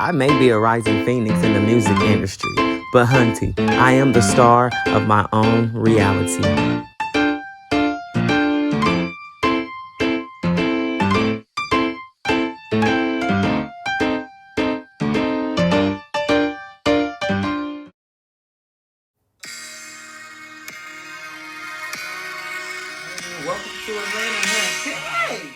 I may be a rising phoenix in the music industry, but hunty, I am the star of my own reality. Welcome to Atlanta, honey.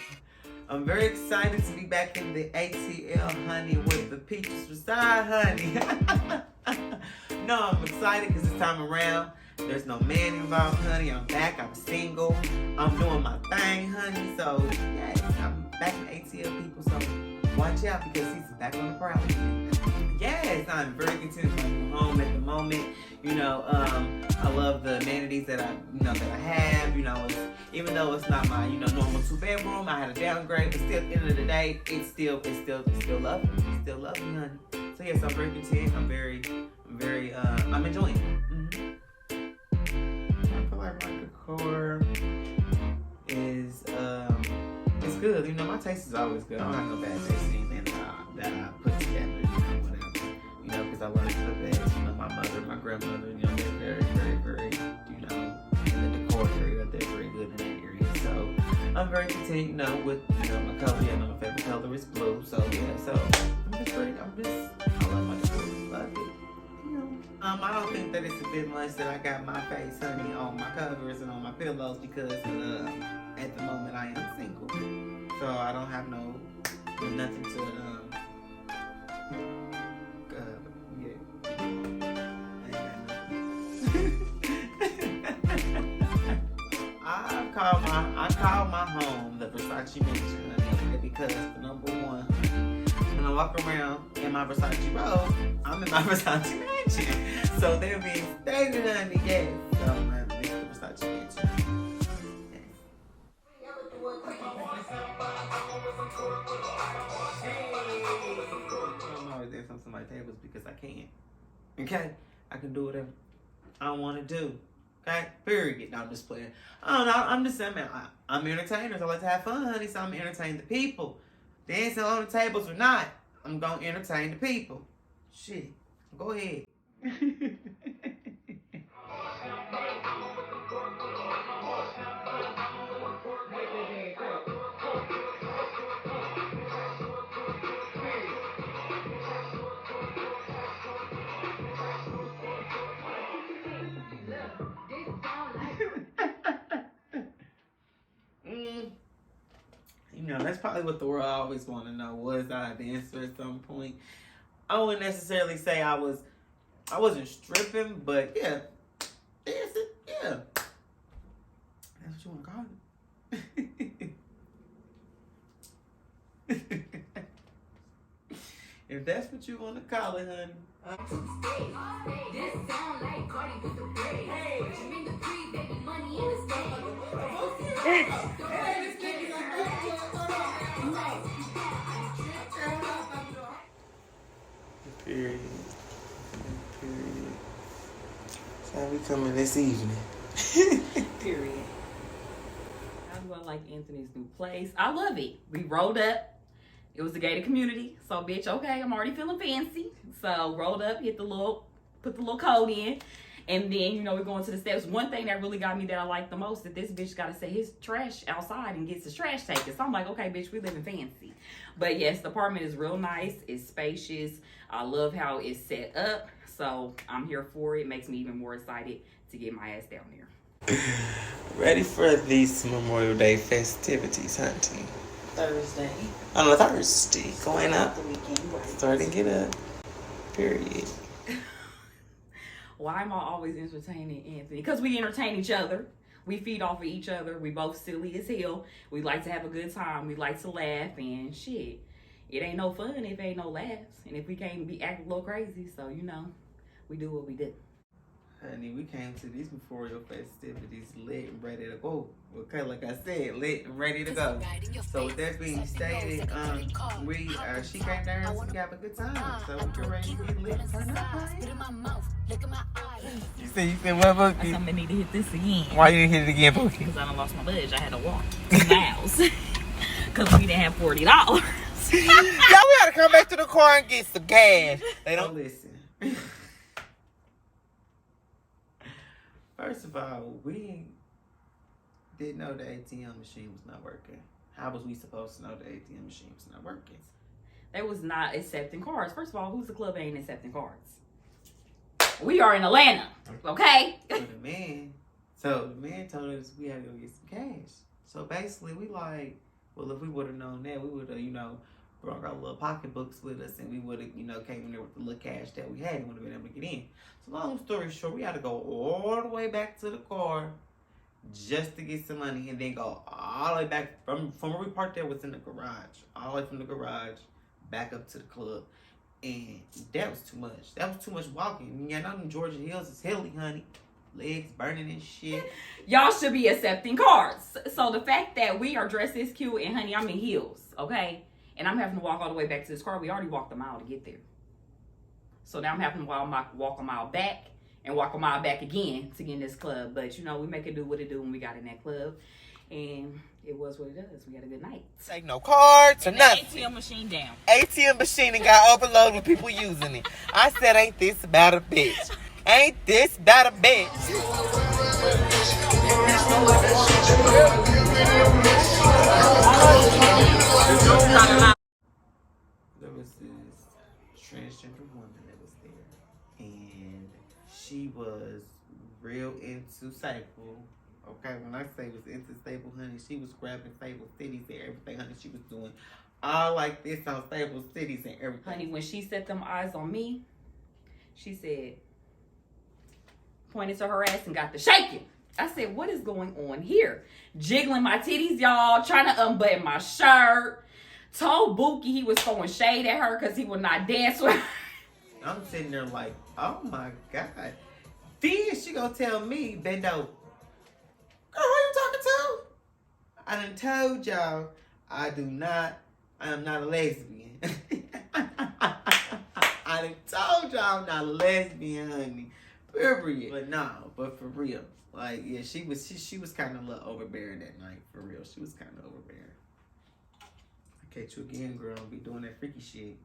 I'm very excited to be back in the ATL, honey, with the peaches reside, honey. No, I'm excited because this time around, there's no man involved, honey. I'm back. I'm single. I'm doing my thing, honey. So, yes, I'm back in ATL, people. So, watch out because he's back on the prowl again. Yes, I'm very content with my home at the moment. You know, I love the amenities that I have. You know, even though it's not my, normal 2-bedroom, I had a downgrade, but still, at the end of the day, it's still lovely. It's still lovely, honey. So yes, I'm very content. I'm enjoying it. I feel like my decor is, it's good. My taste is always good. I don't have no bad taste in anything that I put together, whatever. Because I learned to the best. My mother, my grandmother, they're very, very, very, in the decor area, they're very good in that area. So I'm very content, with, my color. My favorite color is blue. So yeah, so I'm just ready. I love my decor. Love it. I don't think that it's a bit much that I got my face, honey, on my covers and on my pillows because at the moment I am single. So I don't have nothing to, I call my home the Versace Mansion, honey, because number one, when I walk around in my Versace robe, I'm in my Versace Mansion. So they're being stated, honey, yes. So it's the Versace Mansion. I'm always dancing on somebody's tables because I can. Okay? I can do whatever I want to do. Okay? Period. No, I'm just playing. Oh, no, I'm just saying, man, I'm entertainers. I like to have fun, honey, so I'm entertaining the people. Dancing on the tables or not, I'm going to entertain the people. Shit. Go ahead. That's probably what the world always want to know. Was I a dancer at some point? I wouldn't necessarily say I wasn't stripping, but yeah, dancing, yeah. That's what you want to call it. If that's what you want to call it, honey. This sound like Cardi with the braid. Hey, what you mean the free baby money in the state? Period. So how we coming this evening? Period. How do I like Anthony's new place? I love it. We rolled up. It was a gated community. So bitch, okay, I'm already feeling fancy. So rolled up, put the little code in. And then, we're going to the steps. One thing that really got me that I like the most, that this bitch got to set his trash outside and gets his trash taken. So I'm like, okay, bitch, we living fancy. But yes, the apartment is real nice. It's spacious. I love how it's set up. So I'm here for it. It makes me even more excited to get my ass down there. Ready for these Memorial Day festivities, hunty? Thursday. On a Thursday. Going up. The weekend. Starting to get up. Period. Why am I always entertaining Anthony? Because we entertain each other. We feed off of each other. We both silly as hell. We like to have a good time. We like to laugh and shit. It ain't no fun if ain't no laughs. And if we can't be acting a little crazy. So, we do what we do. Honey, we came to these memorial festivities lit and ready to go. Okay, like I said, lit and ready to go. So with that being stated, she came down and we have a good time. So we're ready to get lit and turn up. You said what, Bookie? I need to hit this again. Why you didn't hit it again, Bookie? Because I done lost my budget. I had to walk 2 miles. Because we didn't have $40. Yeah, we gotta come back to the car and get some gas. They don't listen. First of all, we didn't know the ATM machine was not working. How was we supposed to know the ATM machine was not working? They was not accepting cards. First of all, who's the club ain't accepting cards? We are in Atlanta, okay? So the man told us we had to go get some cash. So basically, we like, well, if we would have known that, we would have, brought our little pocketbooks with us, and we would have, came in there with the little cash that we had and would have been able to get in. So long story short, we had to go all the way back to the car just to get some money, and then go all the way back from where we parked there was in the garage, all the way from the garage back up to the club. And that was too much. That was too much walking. Yeah, I know them Georgia hills is hilly, honey. Legs burning and shit. Y'all should be accepting cards. So the fact that we are dressed this cute and honey, I'm in heels, okay? And I'm having to walk all the way back to this car. We already walked a mile to get there. So now I'm having to walk a mile back and walk a mile back again to get in this club. But we make it do what it do when we got in that club. And it was what it does. We had a good night. Take no cards or nothing. ATM machine down. ATM machine and got overloaded with people using it. I said, ain't this about a bitch? Ain't this about a bitch? There was this transgender woman that was there, and she was real into Sable. Okay, when I say was into Sable, honey, she was grabbing Sable cities and everything, honey. She was doing all like this on Sable cities and everything. Honey, when she set them eyes on me, she said, pointed to her ass and got to shaking. I said, what is going on here? Jiggling my titties, y'all, trying to unbutton my shirt. Told Bookie he was throwing shade at her because he would not dance with her. I'm sitting there like, oh my God. Then she gonna tell me, Bendo, girl, who you talking to? I done told y'all, I am not a lesbian. I done told y'all I'm not a lesbian, honey. Period. But for real. Like, yeah, she was kind of a little overbearing that night. For real. She was kind of overbearing. I catch you again, girl. Be doing that freaky shit.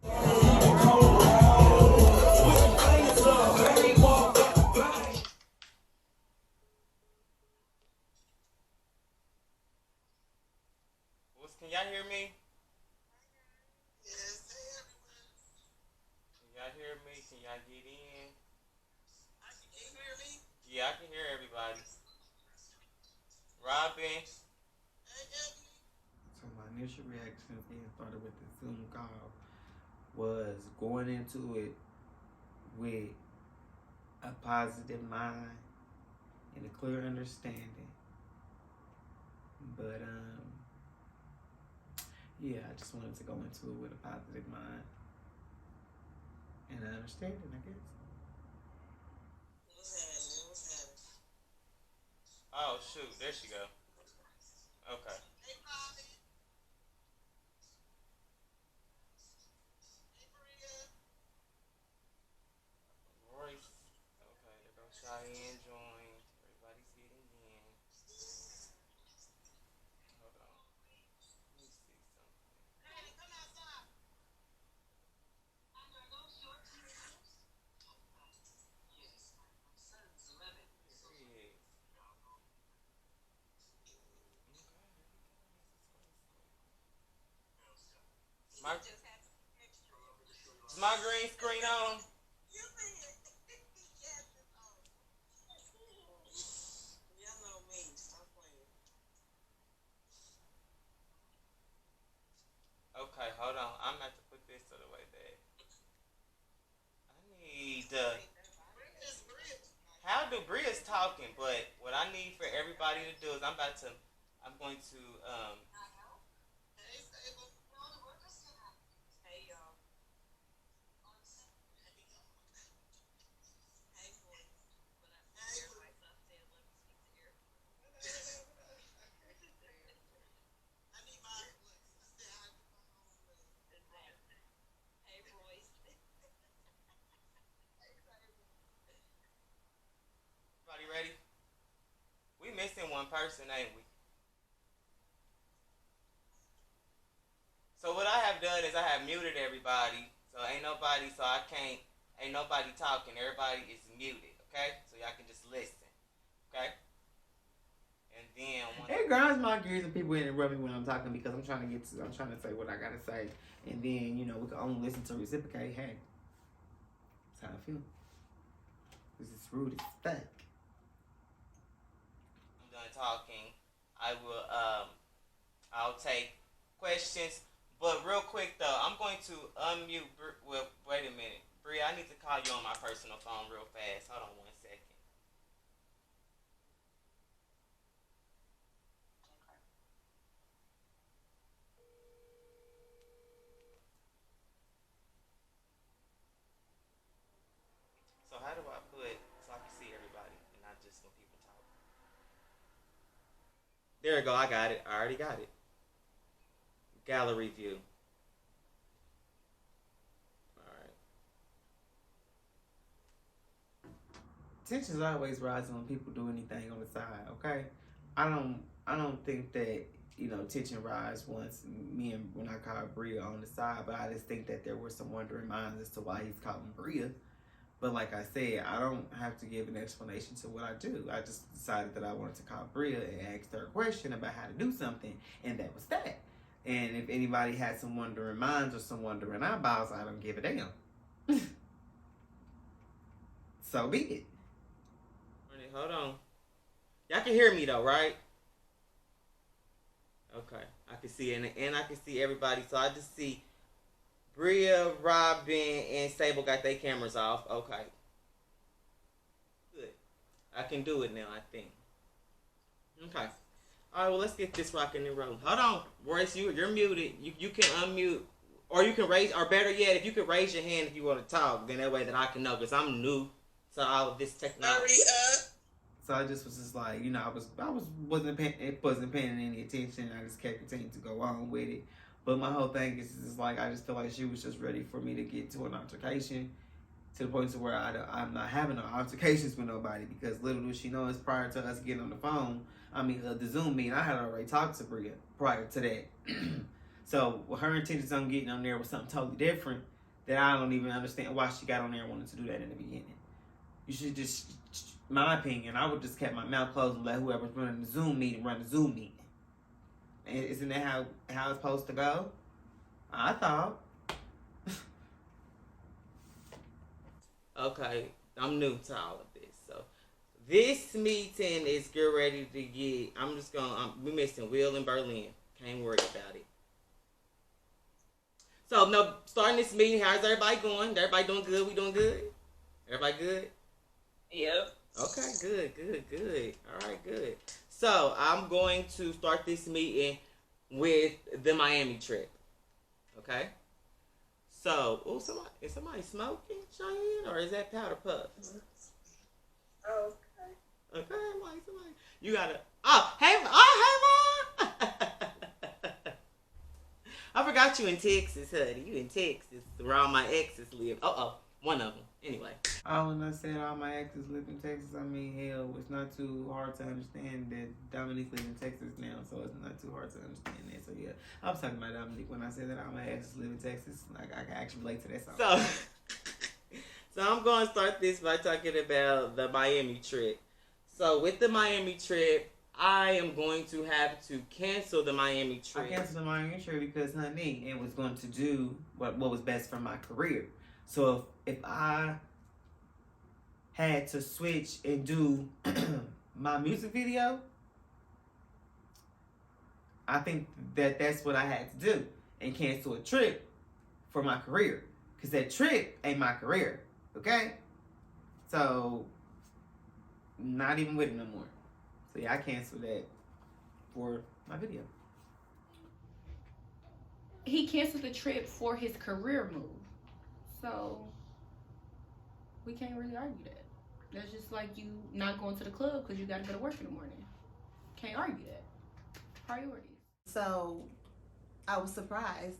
Can y'all hear me? Yes, can y'all hear me? Can y'all get in? Can you hear me? Yeah, I can hear everybody. Robin. So my initial reaction being started with the Zoom call was going into it with a positive mind and a clear understanding. But yeah, I just wanted to go into it with a positive mind and an understanding, I guess. Oh shoot, there she go. Okay. Royce. Okay, there goes Cheyenne join. Everybody's getting in. Hold on. Let me see something. Is my green screen on? Okay, hold on. I'm going to have to put this to the way that I need how do Bria's talking, but what I need for everybody to do is I'm going to ready? We missing one person, ain't we? So what I have done is because I have muted everybody, so ain't nobody talking. Everybody is muted, okay? So y'all can just listen, okay? And then it grinds my gears and people interrupt me when I'm talking because I'm trying to say what I gotta say, and then we can only listen to reciprocate. Hey, that's how I feel. This is rude as fuck. I'm done talking. I will I'll take questions, but real quick though, I'm going to unmute. Well, wait a minute, Bree. I need to call you on my personal phone real fast. Hold on 1 second. So how do I put so I can see everybody and not just when people talk? There we go. I got it. I already got it. Gallery view. Alright. Tension's always rising when people do anything on the side, okay? I don't think that, tension rise once when I called Bria on the side, but I just think that there were some wondering minds as to why he's calling Bria. But like I said, I don't have to give an explanation to what I do. I just decided that I wanted to call Bria and ask her a question about how to do something, and that was that. And if anybody had some wondering minds or some wondering eyeballs, I don't give a damn. So be it. Hold on. Y'all can hear me though, right? Okay. I can see it, and I can see everybody. So I just see Bria, Robin, and Sable got their cameras off. Okay. Good. I can do it now, I think. Okay. All right, well, let's get this rocking and rolling. Hold on, Royce, you're muted. You can unmute, or you can raise, or better yet, if you could raise your hand if you want to talk, then that way that I can know, because I'm new to all of this technology. So I just was just like, wasn't paying any attention. I just kept continuing to go on with it. But my whole thing is just like, I just feel like she was just ready for me to get to an altercation, to the point to where I'm not having no altercations with nobody, because little does she know, it's prior to us getting on the phone. The Zoom meeting, I had already talked to Bria prior to that. So her intentions on getting on there was something totally different that I don't even understand why she got on there and wanted to do that in the beginning. You should just, my opinion, I would just kept my mouth closed and let whoever's running the Zoom meeting run the Zoom meeting. And isn't that how it's supposed to go? I thought. Okay, I'm new to all of this, so this meeting is getting ready to get. We missing Will in Berlin. Can't worry about it. So no, starting this meeting. How's everybody going? Everybody doing good? We doing good? Everybody good? Yep. Okay, good. All right, good. So I'm going to start this meeting with the Miami trip. Okay. So, is somebody smoking, Cheyenne, or is that powder puff? Oh, okay. Okay, like somebody. You gotta. Hey, Mom. I forgot you in Texas, honey. You in Texas, where all my exes live. One of them. Anyway. When I said all my exes live in Texas, I mean, hell, it's not too hard to understand that Dominique lives in Texas now, so it's not too hard to understand that. So, yeah, I was talking about Dominique when I said that all my exes live in Texas. Like, I can actually relate to that song. So I'm going to start this by talking about the Miami trip. So, with the Miami trip, I am going to have to cancel the Miami trip. I canceled the Miami trip because, honey, it was going to do what was best for my career. So if I had to switch and do my music video, I think that's what I had to do, and cancel a trip for my career, because that trip ain't my career, okay? So, not even with it no more. So yeah, I canceled that for my video. He canceled the trip for his career move. So, we can't really argue that. That's just like you not going to the club because you got to go to work in the morning. Can't argue that. Priorities. So, I was surprised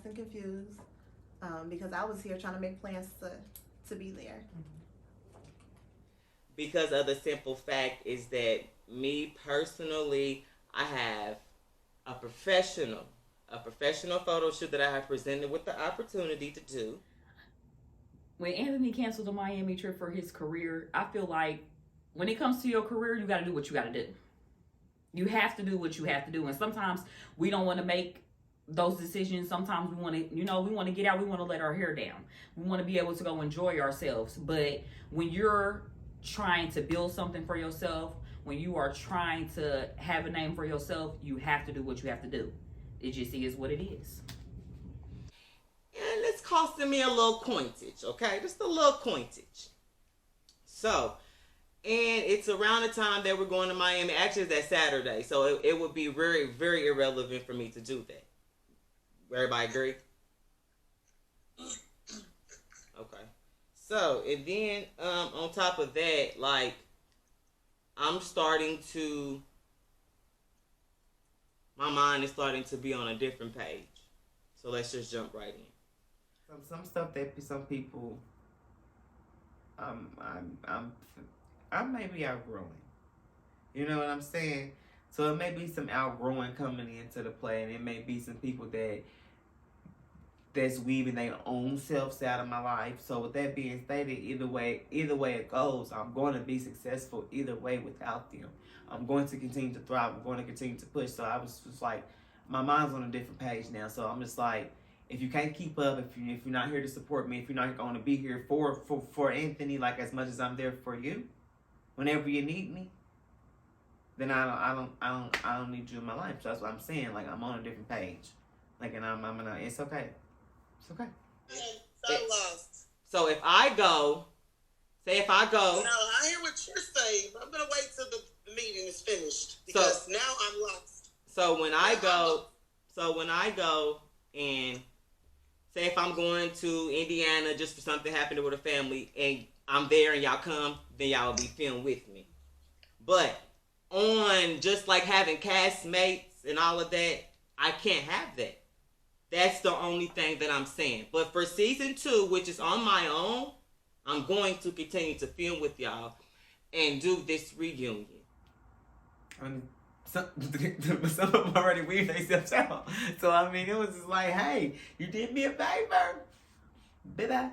and confused because I was here trying to make plans to be there. Because of the simple fact is that me personally, I have a professional a professional photo shoot that I have presented with the opportunity to do. When Anthony canceled the Miami trip for his career, I feel like when it comes to your career, you got to do what you got to do. You have to do what you have to do. And sometimes we don't want to make those decisions. Sometimes we want to, we want to get out. We want to let our hair down. We want to be able to go enjoy ourselves. But when you're trying to build something for yourself, when you are trying to have a name for yourself, you have to do what you have to do. It just is what it is. And it's costing me a little coinage, okay? Just a little coinage. So, and it's around the time that we're going to Miami. Actually, it's that Saturday. So it would be very, very irrelevant for me to do that. Everybody agree? Okay. So, and then on top of that, like, my mind is starting to be on a different page. So let's just jump right in. Some stuff that some people, I may be outgrowing. You know what I'm saying? So it may be some outgrowing coming into the play, and it may be some people that's weaving their own selves out of my life. So with that being stated, either way it goes, I'm going to be successful either way without them. I'm going to continue to thrive. I'm going to continue to push. So I was just like, my mind's on a different page now. So I'm just like, if you can't keep up, if you're not here to support me, if you're not going to be here for Anthony, like as much as I'm there for you, whenever you need me, then I don't need you in my life. So that's what I'm saying. Like, I'm on a different page. Like, and I'm gonna. It's okay. It's okay. I'm lost. So if I go. No, I hear what you're saying. I'm gonna wait till the meeting is finished because now I'm lost. So when I go and say if I'm going to Indiana just for something happening with a family and I'm there and y'all come, then y'all will be filmed with me. But on just like having castmates and all of that, I can't have that. That's the only thing that I'm saying. But for season 2, which is on my own, I'm going to continue to film with y'all and do this reunion. Some of them already weird themselves out. So, I mean, it was just like, hey, you did me a favor. Did I?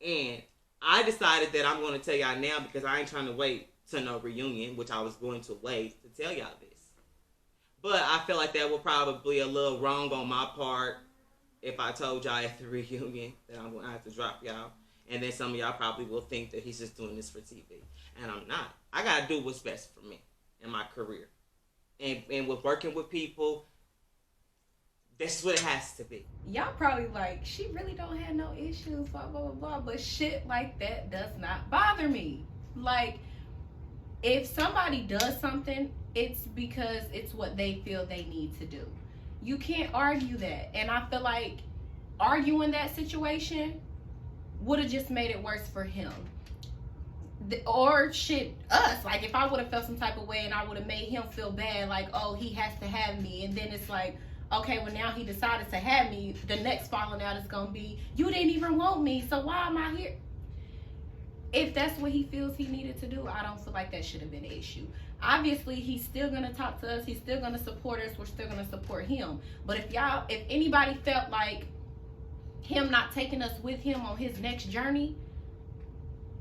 And I decided that I'm going to tell y'all now because I ain't trying to wait to no reunion, which I was going to wait to tell y'all this. But I feel like that was probably a little wrong on my part if I told y'all at the reunion that I'm going to have to drop y'all. And then some of y'all probably will think that he's just doing this for TV. And I'm not. I got to do what's best for me in my career. And with working with people, this is what it has to be. Y'all probably like, she really don't have no issues, blah, blah, blah, blah. But shit like that does not bother me. Like, if somebody does something, it's because it's what they feel they need to do. You can't argue that. And I feel like arguing that situation would have just made it worse for him. Or shit, us. Like, if I would have felt some type of way and I would have made him feel bad, like, oh, he has to have me. And then it's like, okay, well, now he decided to have me. The next falling out is going to be, you didn't even want me, so why am I here? If that's what he feels he needed to do, I don't feel like that should have been an issue. Obviously, he's still going to talk to us. He's still going to support us. We're still going to support him. But if anybody felt like him not taking us with him on his next journey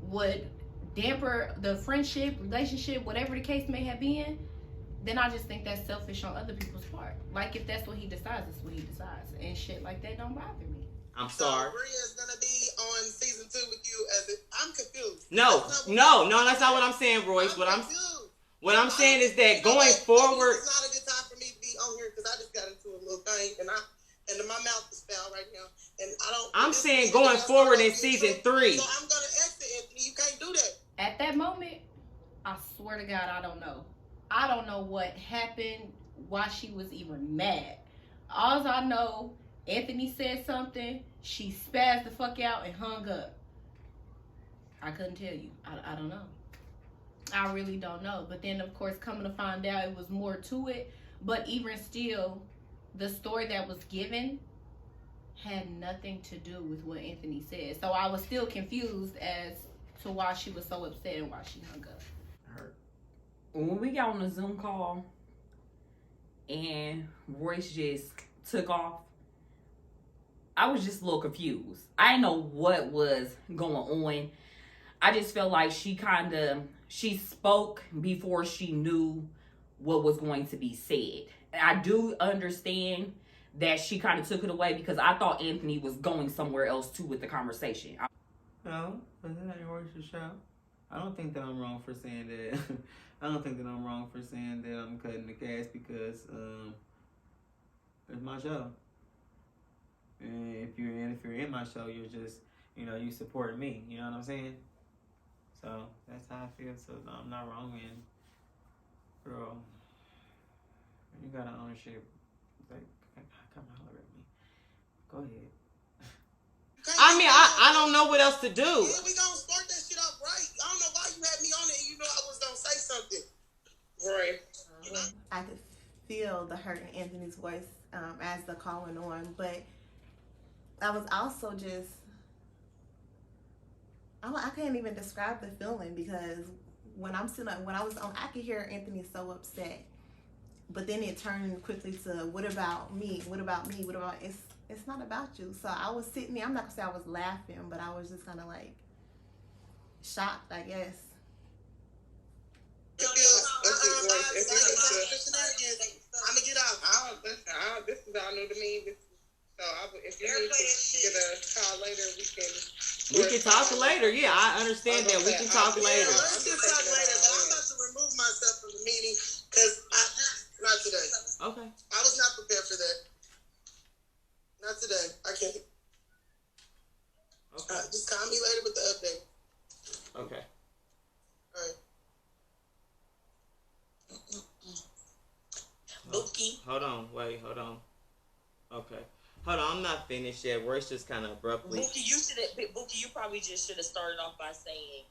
would damper the friendship, relationship, whatever the case may have been, then I just think that's selfish on other people's part. Like, if that's what he decides, that's what he decides. And shit like that don't bother me. I'm sorry. So Bria's gonna be on season 2 with you I'm confused. No, that's not what I'm saying, Royce. What I'm saying is that going forward. It's not a good time for me to be on here because I just got into a little thing and my mouth is foul right now. And I'm saying going forward in season 3. So I'm gonna exit, Anthony. You can't do that. At that moment, I swear to God, I don't know. I don't know what happened, why she was even mad. All I know, Anthony said something, she spazzed the fuck out and hung up. I couldn't tell you. I don't know. I really don't know. But then, of course, coming to find out, it was more to it. But even still, the story that was given had nothing to do with what Anthony said. So I was still confused as to why she was so upset and why she hung up. when we got on the Zoom call and Royce just took off, I was just a little confused. I didn't know what was going on. I just felt like she spoke before she knew what was going to be said. I do understand that she kind of took it away because I thought Anthony was going somewhere else too with the conversation. No, but that ain't Royce's show. I don't think that I'm wrong for saying that. I don't think that I'm wrong for saying that I'm cutting the cast because it's my show. And if you're in my show, you're just, you support me. You know what I'm saying? So that's how I feel. So no, I'm not wrong. And girl, you got an ownership. Like, come holler at me. Go ahead. I mean, I don't know what else to do. Yeah, we gonna start that shit off right. I don't know why you had me on it and you know I was gonna say something. Right. I could feel the hurt in Anthony's voice as the call went on, but I was also just, I can't even describe the feeling because when I was on, I could hear Anthony so upset, but then it turned quickly to, what about me? What about me? What about, it's not about you. So I was sitting there, I'm not gonna say I was laughing, but I was just kind of like shocked, I guess. I'm gonna get out. This is all new to me. So if you need to get a call later, We can talk later. Yeah, I understand that. We can talk later. Let's just talk later. But I'm about to remove myself from the meeting because not today. Okay. I was not prepared for that. Not today. I can't. Okay. Just call me later with the update. Okay. All right. Bookie. Hold on. Wait. Hold on. Okay. Hold on. I'm not finished yet. Royce just kind of abruptly. Bookie, you probably just should have started off by saying,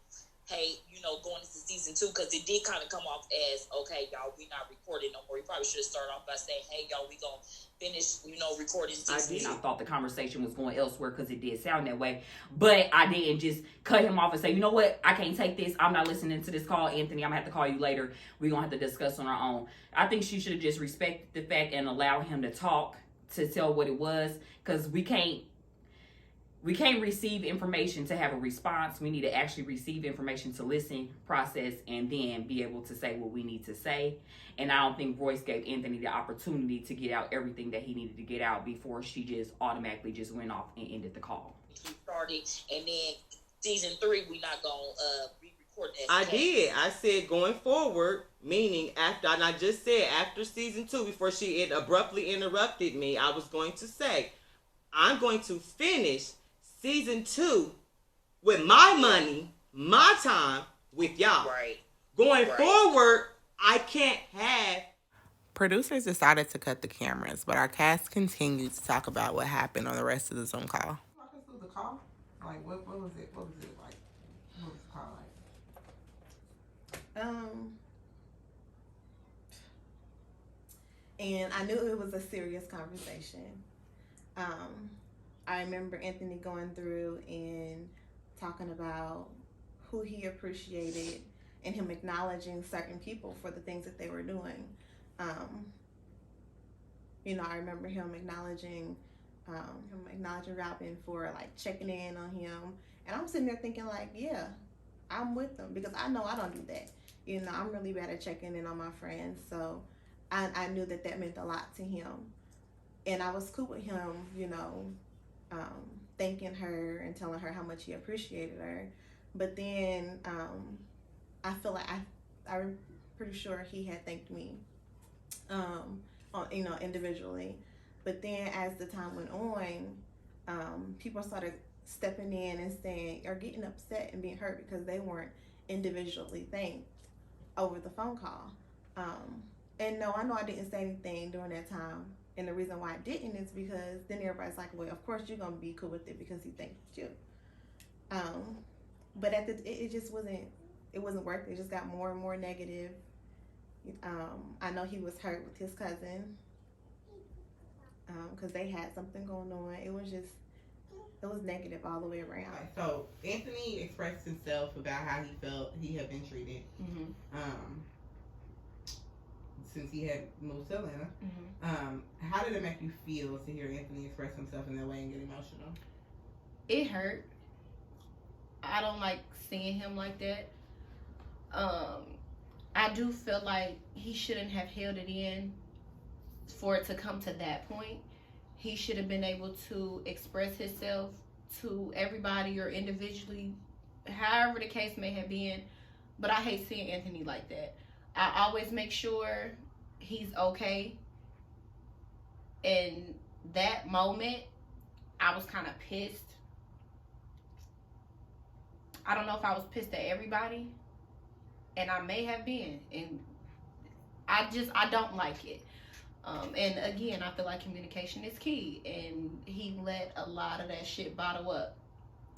hey, going into season 2, because it did kind of come off as, okay, y'all, we not recording no more. You probably should have started off by saying, hey, y'all, we gonna finish, recording season 2. I thought the conversation was going elsewhere because it did sound that way, but I didn't just cut him off and say, you know what, I can't take this. I'm not listening to this call, Anthony. I'm gonna have to call you later. We're gonna have to discuss on our own. I think she should have just respected the fact and allowed him to talk, to tell what it was, because we can't receive information to have a response. We need to actually receive information to listen, process, and then be able to say what we need to say. And I don't think Royce gave Anthony the opportunity to get out everything that he needed to get out before she just automatically just went off and ended the call. He started, and then season 3, we not gonna re-record that. I did. I said going forward, meaning after, and I just said after season 2, before she abruptly interrupted me, I was going to say, I'm going to finish season 2 with my money, my time, with y'all. Right. Going forward, I can't have. Producers decided to cut the cameras, but our cast continued to talk about what happened on the rest of the Zoom call. Walk us through the call. Like, what was it? What was it like? What was the call like? And I knew it was a serious conversation. I remember Anthony going through and talking about who he appreciated and him acknowledging certain people for the things that they were doing. I remember him acknowledging Robin for like checking in on him. And I'm sitting there thinking like, yeah, I'm with them because I know I don't do that. I'm really bad at checking in on my friends. So I knew that meant a lot to him. And I was cool with him, thanking her and telling her how much he appreciated her. But then I feel like I'm pretty sure he had thanked me, individually. But then as the time went on, people started stepping in and saying, or getting upset and being hurt because they weren't individually thanked over the phone call. And no, I know I didn't say anything during that time. And the reason why I didn't is because then everybody's like, well, of course you're going to be cool with it because he thanked you. But it just wasn't worth it. It just got more and more negative. I know he was hurt with his cousin because they had something going on. It was negative all the way around. Okay, so Anthony expressed himself about how he felt he had been treated. Mm-hmm. since he had moved to Atlanta. How did it make you feel to hear Anthony express himself in that way and get emotional? It hurt. I don't like seeing him like that. I do feel like he shouldn't have held it in for it to come to that point. He should have been able to express himself to everybody or individually, however the case may have been. But I hate seeing Anthony like that. I always make sure he's okay. In that moment, I was kind of pissed. I don't know if I was pissed at everybody, and I may have been, and I don't like it. And again, I feel like communication is key, and he let a lot of that shit bottle up.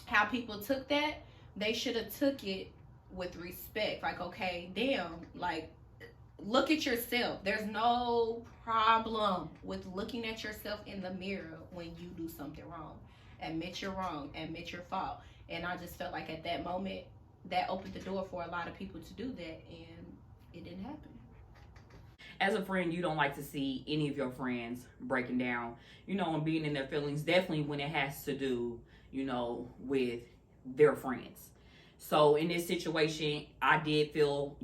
How people took that, they should have took it with respect. Like, okay, damn, like, look at yourself. There's no problem with looking at yourself in the mirror when you do something wrong. Admit you're wrong, admit your fault. And I just felt like at that moment, that opened the door for a lot of people to do that, and it didn't happen. As a friend, you don't like to see any of your friends breaking down, and being in their feelings, definitely when it has to do, with their friends. So in this situation, I did feel,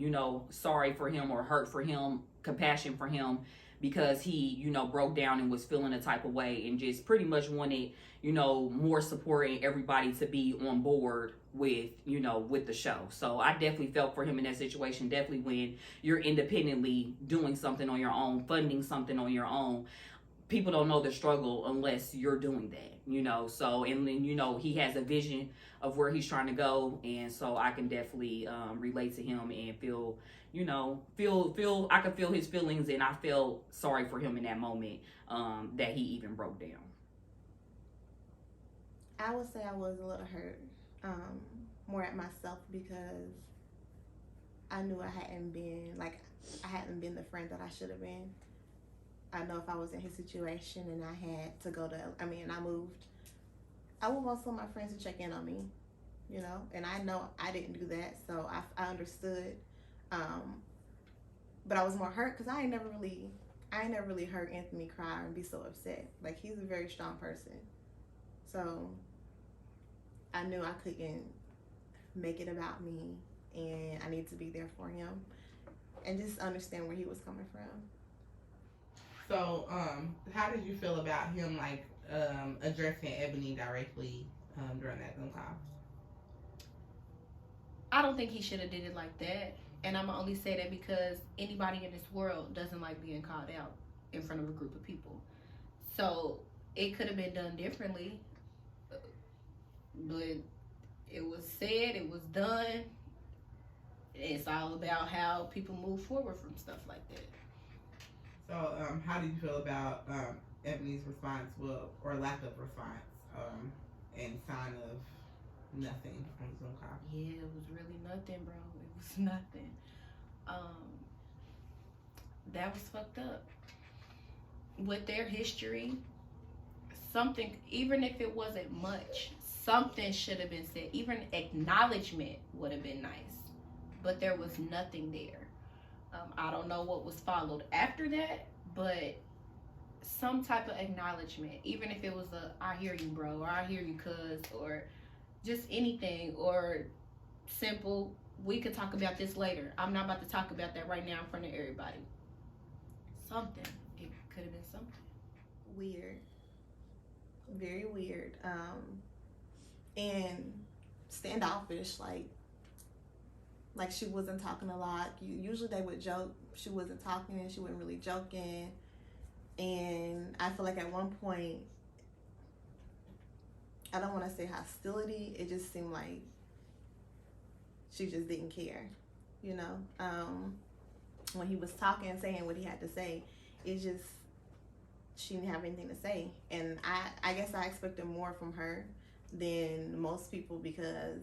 sorry for him or hurt for him, compassion for him, because he, broke down and was feeling a type of way and just pretty much wanted, more support and everybody to be on board with, with the show. So I definitely felt for him in that situation. Definitely when you're independently doing something on your own, funding something on your own, people don't know the struggle unless you're doing that, So, and then, he has a vision of where he's trying to go. And so I can definitely relate to him and feel, I can feel his feelings, and I felt sorry for him in that moment that he even broke down. I would say I was a little hurt, more at myself, because I knew I hadn't been the friend that I should have been. I know if I was in his situation and I had to I moved, I would want some of my friends to check in on me, and I know I didn't do that, so I understood. But I was more hurt because I ain't never really heard Anthony cry and be so upset. Like, he's a very strong person. So I knew I couldn't make it about me, and I need to be there for him and just understand where he was coming from. So, how did you feel about him, addressing Ebony directly during that Zoom call? I don't think he should have did it like that. And I'm only say that because anybody in this world doesn't like being called out in front of a group of people. So it could have been done differently. But it was said, it was done. It's all about how people move forward from stuff like that. So, how do you feel about Ebony's response, or lack of response, and sign of nothing on the Zoom call? Yeah, it was really nothing, bro. It was nothing. That was fucked up. With their history, something, even if it wasn't much, something should have been said. Even acknowledgement would have been nice. But there was nothing there. I don't know what was followed after that, but some type of acknowledgement, even if it was I hear you, bro, or I hear you, cuz, or just anything, or simple, we could talk about this later. I'm not about to talk about that right now in front of everybody. Something. It could have been something. Weird. Very weird. And standoffish, like she wasn't talking a lot. Usually they would joke. She wasn't talking, and she wasn't really joking. And I feel like at one point, I don't want to say hostility, it just seemed like she just didn't care, when he was talking and saying what he had to say, she didn't have anything to say. And I guess I expected more from her than most people, because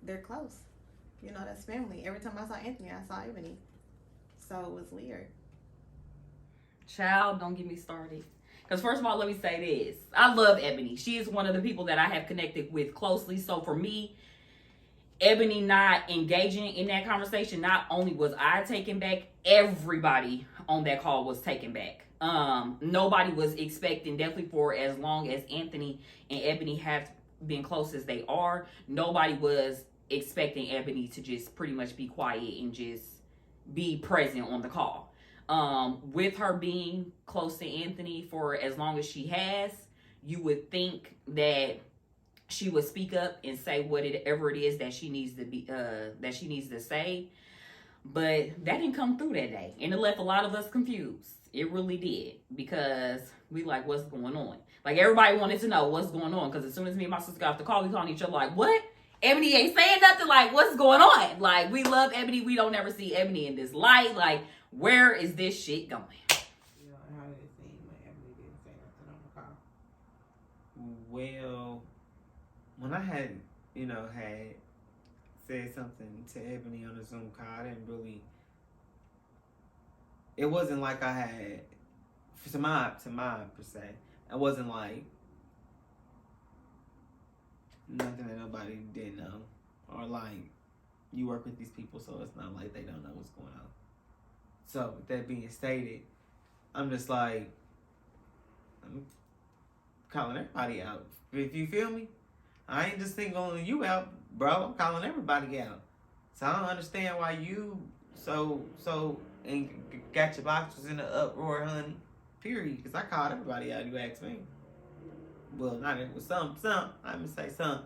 they're close. That's family. Every time I saw Anthony, I saw Ebony. So it was weird. Child, don't get me started. Because first of all, let me say this. I love Ebony. She is one of the people that I have connected with closely. So for me, Ebony not engaging in that conversation, not only was I taken back, everybody on that call was taken back. Nobody was expecting, definitely for as long as Anthony and Ebony have been close as they are, nobody was expecting Ebony to just pretty much be quiet and just be present on the call. With her being close to Anthony for as long as she has, you would think that she would speak up and say whatever it is that she needs to say. But that didn't come through that day. And it left a lot of us confused. It really did. Because we like, what's going on? Like, everybody wanted to know what's going on. Because as soon as me and my sister got off the call, we calling each other like, what? Ebony ain't saying nothing. Like, what's going on? Like, we love Ebony. We don't ever see Ebony in this light. Like, where is this shit going? You know, how did it seem when Ebony didn't say nothing on the call? Well, when I had said something to Ebony on the Zoom call, I didn't really. It wasn't like I had, to my per se. It wasn't like nothing that nobody didn't know, or like you work with these people, so it's not like they don't know what's going on. So with that being stated, I'm just like, I'm calling everybody out. If you feel me, I ain't just singling you out, bro. I'm calling everybody out. So I don't understand why you so and got your boxers in the uproar, honey. Period. Because I called everybody out. You asked me. Well, not it was some. I'm gonna say some.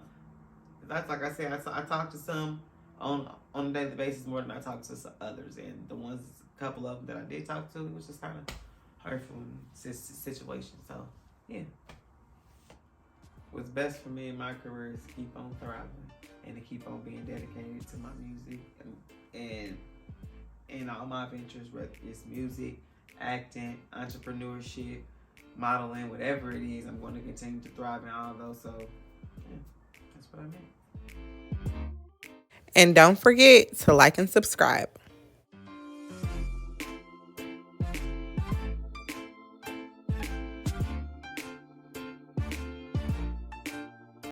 That's like I said. I talk to some on a daily basis more than I talk to some others, and the ones, a couple of them that I did talk to, it was just kind of hurtful situation. So yeah. What's best for me in my career is to keep on thriving and to keep on being dedicated to my music and all my ventures, whether it's music, acting, entrepreneurship, modeling, whatever it is. I'm going to continue to thrive in all of those. So yeah, that's what I meant. And don't forget to like and subscribe.